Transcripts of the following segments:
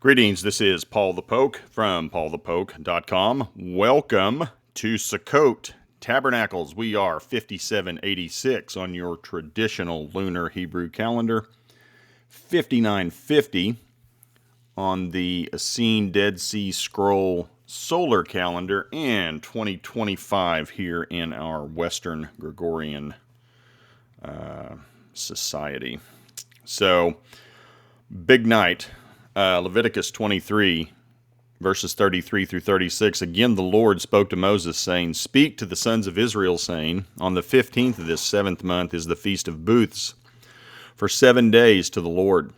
Greetings, this is Paul the Poke from paulthepoke.com. Welcome to Sukkot Tabernacles. We are 5786 on your traditional lunar Hebrew calendar, 5950 on the Essene Dead Sea Scroll solar calendar, and 2025 here in our Western Gregorian society. So, big night. Leviticus 23, verses 33 through 36. Again, the Lord spoke to Moses, saying, "Speak to the sons of Israel, saying, On the 15th of this 7th month is the Feast of Booths, for 7 days to the Lord.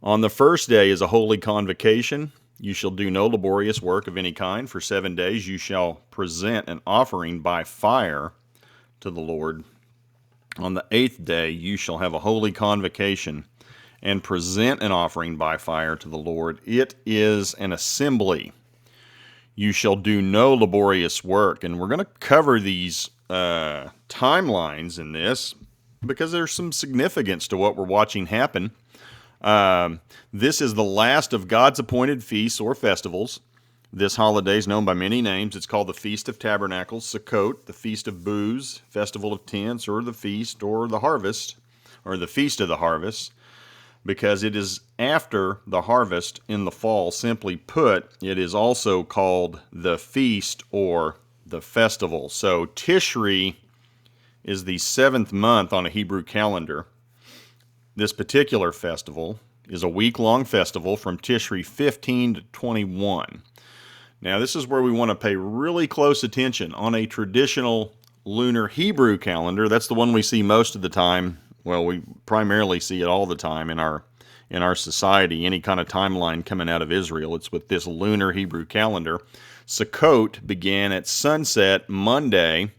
On the first day is a holy convocation. You shall do no laborious work of any kind. For 7 days you shall present an offering by fire to the Lord. On the 8th day you shall have a holy convocation, and present an offering by fire to the Lord. It is an assembly. You shall do no laborious work." And we're going to cover these timelines in this because there's some significance to what we're watching happen. This is the last of God's appointed feasts or festivals. This holiday is known by many names. It's called the Feast of Tabernacles, Sukkot, the Feast of Booths, Festival of Tents, or the Feast, or the Harvest, or the Feast of the Harvest, because it is after the harvest in the fall. Simply put, it is also called the feast or the festival. So Tishri is the 7th month on a Hebrew calendar. This particular festival is a week-long festival from Tishri 15 to 21. Now, this is where we want to pay really close attention. On a traditional lunar Hebrew calendar, that's the one we see most of the time. Well, we primarily see it all the time in our society. Any kind of timeline coming out of Israel, it's with this lunar Hebrew calendar. Sukkot began at sunset Monday,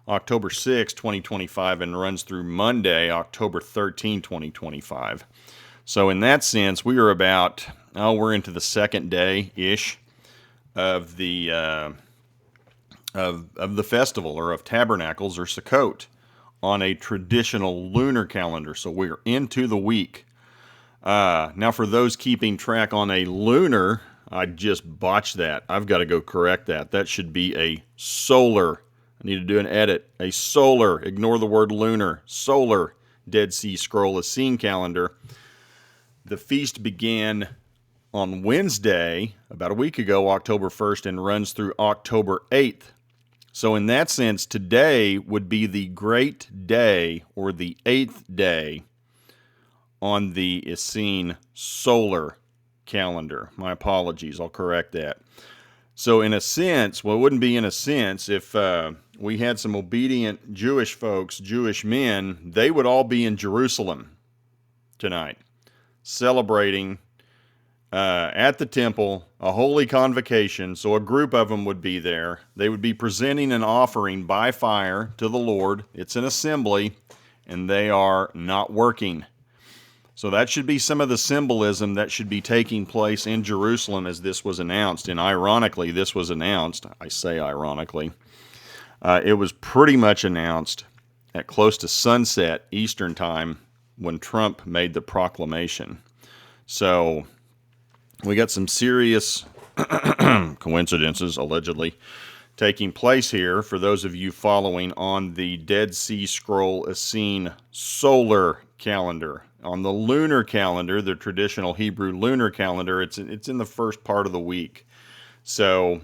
October 6, 2025, and runs through Monday, October 13, 2025. So in that sense, we are about, we're into the second day-ish of the of the festival, or of Tabernacles, or Sukkot, on a traditional lunar calendar. So we're into the week. Now, for those keeping track on a lunar, I just botched that. I've got to go correct that. That should be a solar. I need to do an edit. A solar, ignore the word lunar, solar Dead Sea Scroll Essene calendar. The feast began on Wednesday, about a week ago, October 1st, and runs through October 8th. So in that sense, today would be the great day, or the 8th day on the Essene solar calendar. My apologies, I'll correct that. So in a sense, well, it wouldn't be in a sense if we had some obedient Jewish folks, Jewish men, they would all be in Jerusalem tonight, celebrating at the temple, a holy convocation. So a group of them would be there. They would be presenting an offering by fire to the Lord. It's an assembly, and they are not working. So that should be some of the symbolism that should be taking place in Jerusalem as this was announced. And ironically, this was announced, I say ironically, it was pretty much announced at close to sunset Eastern time when Trump made the proclamation. So we got some serious coincidences, allegedly, taking place here for those of you following on the Dead Sea Scroll Essene solar calendar. On the lunar calendar, the traditional Hebrew lunar calendar, it's in the first part of the week. So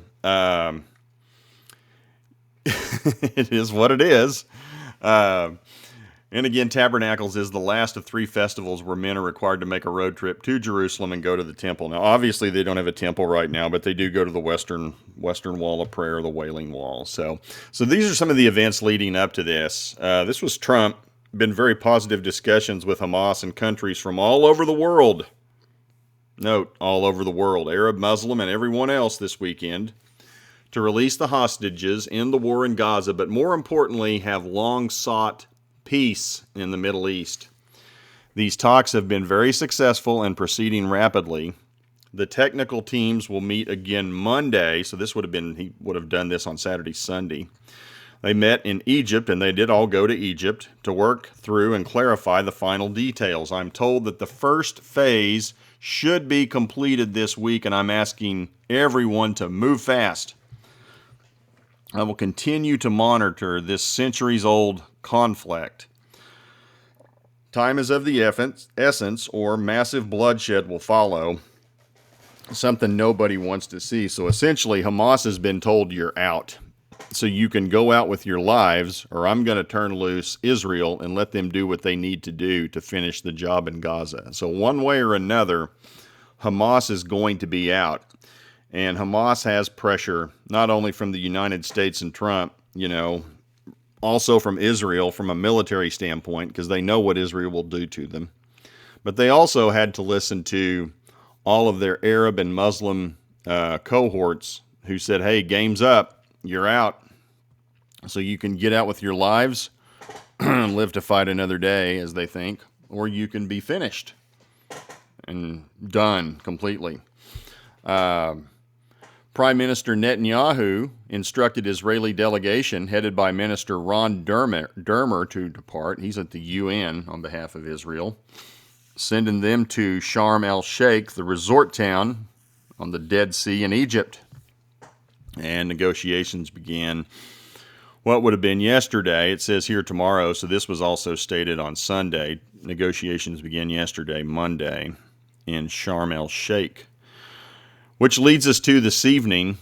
it is what it is. And again, Tabernacles is the last of 3 festivals where men are required to make a road trip to Jerusalem and go to the temple. Now, obviously, they don't have a temple right now, but they do go to the Western Wall of Prayer, the Wailing Wall. So these are some of the events leading up to this. This was Trump. Been very positive discussions with Hamas and countries from all over the world. Note, all over the world, Arab, Muslim, and everyone else this weekend, to release the hostages in the war in Gaza, but more importantly, have long sought peace in the Middle East. These talks have been very successful and proceeding rapidly. The technical teams will meet again Monday, so he would have done this on Saturday, Sunday. They met in Egypt, and they did all go to Egypt to work through and clarify the final details. I'm told that the first phase should be completed this week, and I'm asking everyone to move fast. I will continue to monitor this centuries-old conflict. Time is of the essence, or massive bloodshed will follow, something nobody wants to see. So essentially, Hamas has been told you're out. So you can go out with your lives, or I'm going to turn loose Israel and let them do what they need to do to finish the job in Gaza. So one way or another, Hamas is going to be out. And Hamas has pressure, not only from the United States and Trump, also from Israel from a military standpoint, because they know what Israel will do to them. But they also had to listen to all of their Arab and Muslim cohorts who said, hey, game's up, you're out. So you can get out with your lives and live to fight another day, as they think, or you can be finished and done completely. Prime Minister Netanyahu instructed Israeli delegation headed by Minister Ron Dermer to depart. He's at the UN on behalf of Israel, sending them to Sharm el-Sheikh, the resort town on the Dead Sea in Egypt. And negotiations began what would have been yesterday. It says here tomorrow, so this was also stated on Sunday. Negotiations began yesterday, Monday, in Sharm el-Sheikh. Which leads us to this evening,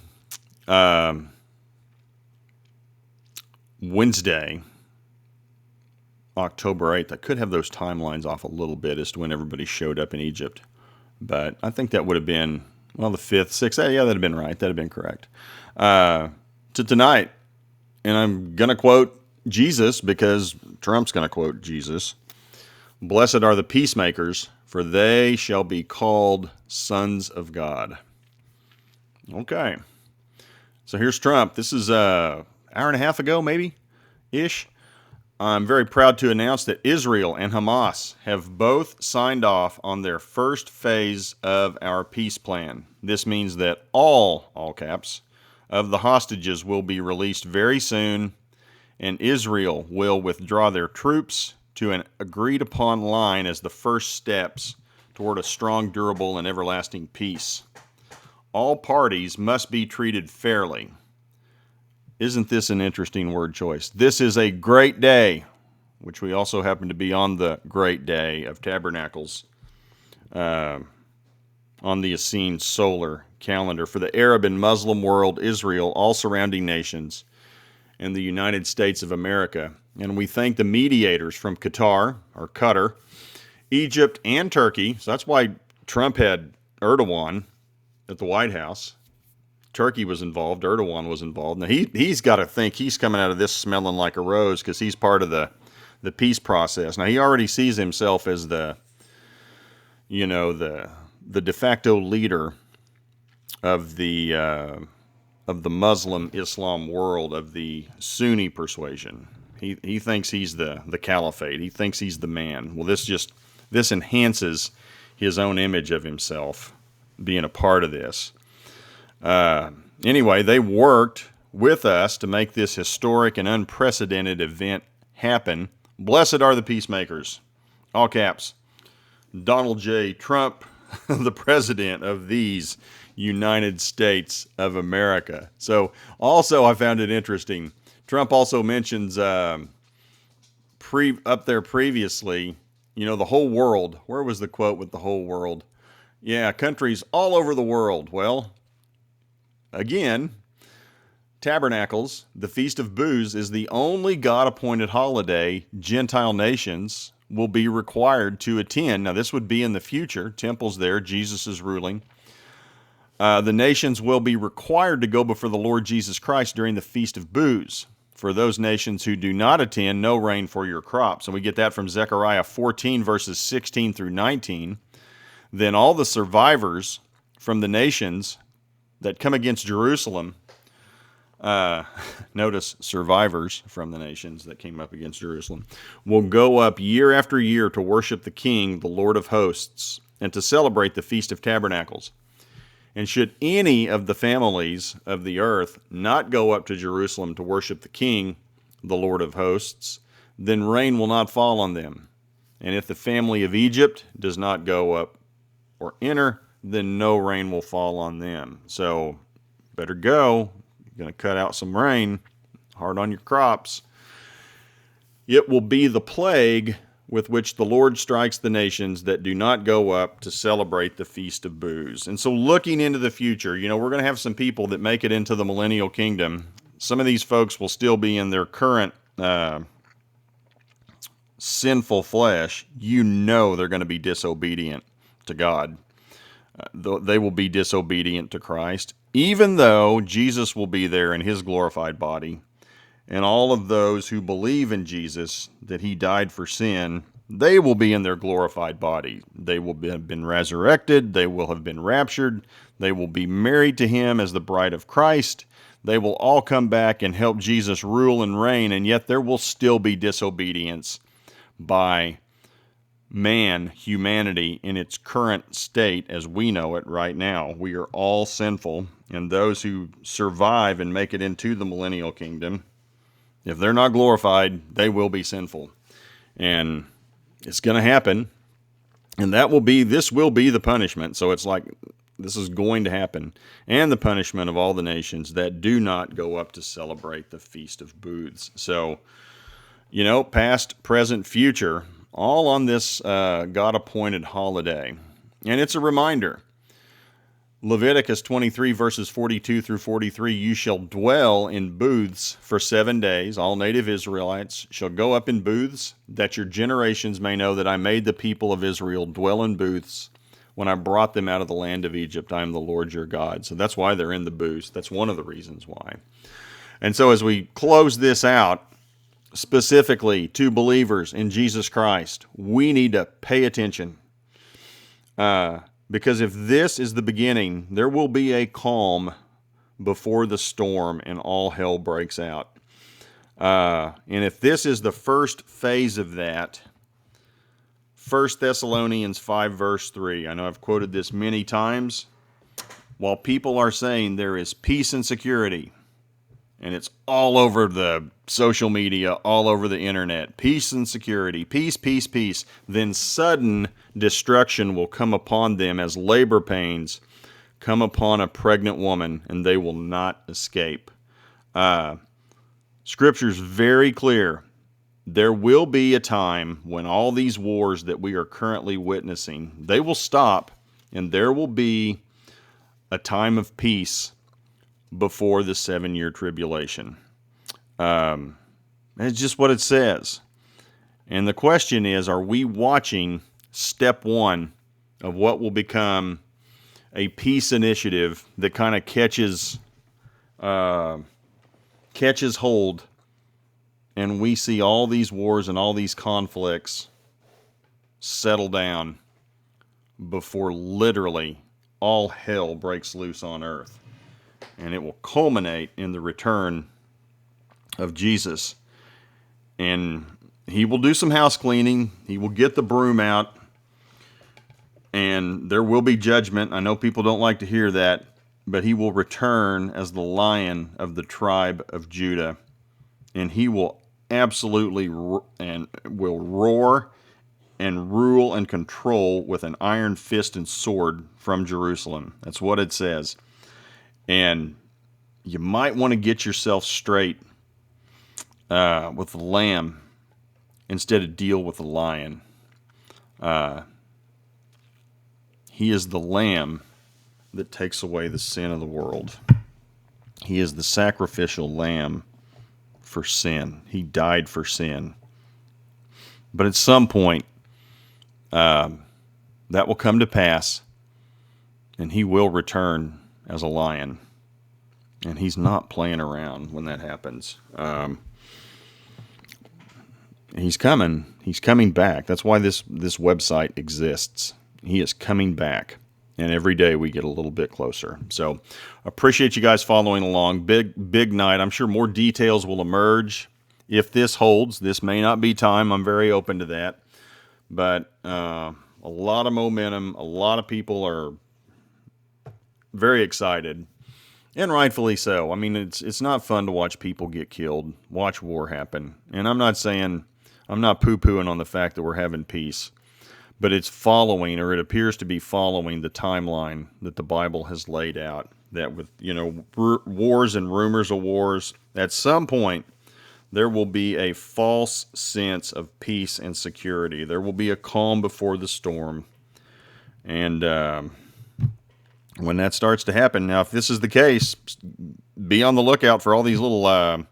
Wednesday, October 8th. I could have those timelines off a little bit as to when everybody showed up in Egypt. But I think that would have been, the 5th, 6th. Yeah, that would have been right. That would have been correct. To tonight, and I'm going to quote Jesus because Trump's going to quote Jesus. Blessed are the peacemakers, for they shall be called sons of God. Okay, so here's Trump. This is an hour and a half ago, maybe-ish. I'm very proud to announce that Israel and Hamas have both signed off on their first phase of our peace plan. This means that all caps, of the hostages will be released very soon, and Israel will withdraw their troops to an agreed-upon line as the first steps toward a strong, durable, and everlasting peace. All parties must be treated fairly. Isn't this an interesting word choice? This is a great day, which we also happen to be on the great day of Tabernacles on the Essene solar calendar for the Arab and Muslim world, Israel, all surrounding nations, and the United States of America. And we thank the mediators from Qatar, Egypt, and Turkey. So that's why Trump had Erdogan at the White House. Turkey was involved. Erdogan was involved. Now, he's got to think he's coming out of this smelling like a rose because he's part of the peace process. Now, he already sees himself as the de facto leader of the Muslim Islam world, of the Sunni persuasion. He thinks he's the caliphate. He thinks he's the man. Well, this enhances his own image of himself being a part of this. Anyway, they worked with us to make this historic and unprecedented event happen. Blessed are the peacemakers. All caps. Donald J. Trump, the president of these United States of America. So also I found it interesting. Trump also mentions up there previously, the whole world. Where was the quote with the whole world? Yeah, countries all over the world. Well, again, Tabernacles, the Feast of Booths, is the only God-appointed holiday Gentile nations will be required to attend. Now, this would be in the future. Temples there. Jesus is ruling. The nations will be required to go before the Lord Jesus Christ during the Feast of Booths. For those nations who do not attend, no rain for your crops. And we get that from Zechariah 14, verses 16 through 19. Then all the survivors from the nations that come against Jerusalem, notice survivors from the nations that came up against Jerusalem, will go up year after year to worship the King, the Lord of hosts, and to celebrate the Feast of Tabernacles. And should any of the families of the earth not go up to Jerusalem to worship the King, the Lord of hosts, then rain will not fall on them. And if the family of Egypt does not go up or enter, then no rain will fall on them. So better go. You're going to cut out some rain, hard on your crops. It will be the plague with which the Lord strikes the nations that do not go up to celebrate the Feast of Booths. And so looking into the future, we're going to have some people that make it into the millennial kingdom. Some of these folks will still be in their current sinful flesh. They're going to be disobedient to God. They will be disobedient to Christ, even though Jesus will be there in his glorified body. And all of those who believe in Jesus, that he died for sin, they will be in their glorified body. They will have been resurrected. They will have been raptured. They will be married to him as the bride of Christ. They will all come back and help Jesus rule and reign, and yet there will still be disobedience by humanity in its current state as we know it right now. We are all sinful, and those who survive and make it into the millennial kingdom, if they're not glorified, they will be sinful. And it's going to happen, and this will be the punishment. So it's like, this is going to happen, and the punishment of all the nations that do not go up to celebrate the Feast of Booths. So, past, present, future, all on this God-appointed holiday. And it's a reminder. Leviticus 23, verses 42 through 43, you shall dwell in booths for 7 days. All native Israelites shall go up in booths, that your generations may know that I made the people of Israel dwell in booths when I brought them out of the land of Egypt. I am the Lord your God. So that's why they're in the booths. That's one of the reasons why. And so as we close this out, specifically to believers in Jesus Christ, we need to pay attention. Because if this is the beginning, there will be a calm before the storm and all hell breaks out. And if this is the first phase of that, 1 Thessalonians 5 verse 3, I know I've quoted this many times. While people are saying there is peace and security, and it's all over the social media, all over the internet, peace and security, peace, peace, peace, then sudden destruction will come upon them as labor pains come upon a pregnant woman, and they will not escape. Scripture's very clear. There will be a time when all these wars that we are currently witnessing, they will stop, and there will be a time of peace before the 7-year tribulation. It's just what it says. And the question is, are we watching step one of what will become a peace initiative that kind of catches hold, and we see all these wars and all these conflicts settle down before literally all hell breaks loose on earth? And it will culminate in the return of Jesus. And he will do some house cleaning. He will get the broom out. And there will be judgment. I know people don't like to hear that. But he will return as the Lion of the tribe of Judah. And he will absolutely will roar and rule and control with an iron fist and sword from Jerusalem. That's what it says. And you might want to get yourself straight with the lamb instead of deal with the lion. He is the lamb that takes away the sin of the world. He is the sacrificial lamb for sin. He died for sin. But at some point, that will come to pass, and he will return as a lion. And he's not playing around when that happens. He's coming. He's coming back. That's why this website exists. He is coming back. And every day we get a little bit closer. So appreciate you guys following along. Big night. I'm sure more details will emerge if this holds. This may not be time. I'm very open to that. But a lot of momentum. A lot of people are very excited, and rightfully so. I mean, it's not fun to watch people get killed, watch war happen. And I'm not poo-pooing on the fact that we're having peace, but it's following, or it appears to be following, the timeline that the Bible has laid out. That with, wars and rumors of wars, at some point there will be a false sense of peace and security. There will be a calm before the storm. And when that starts to happen, now if this is the case, be on the lookout for all these little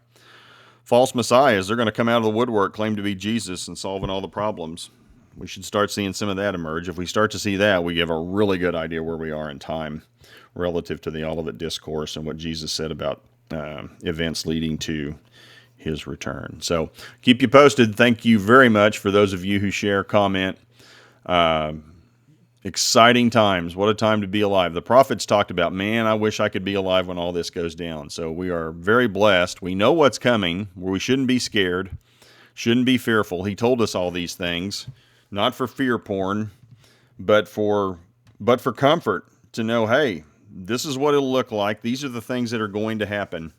false messiahs. They're going to come out of the woodwork, claim to be Jesus, and solving all the problems. We should start seeing some of that emerge. If we start to see that, we have a really good idea where we are in time relative to the Olivet Discourse and what Jesus said about events leading to his return. So keep you posted. Thank you very much for those of you who share, comment. Exciting times. What a time to be alive. The prophets talked about, man, I wish I could be alive when all this goes down. So we are very blessed. We know what's coming, where we shouldn't be scared, shouldn't be fearful. He told us all these things, not for fear porn, but for comfort, to know, hey, this is what it'll look like. These are the things that are going to happen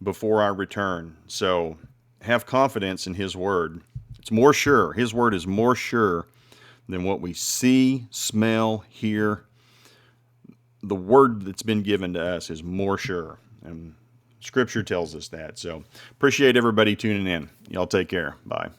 before I return. So have confidence in his word. It's more sure. His word is more sure than what we see, smell, hear. The word that's been given to us is more sure. And Scripture tells us that. So appreciate everybody tuning in. Y'all take care. Bye.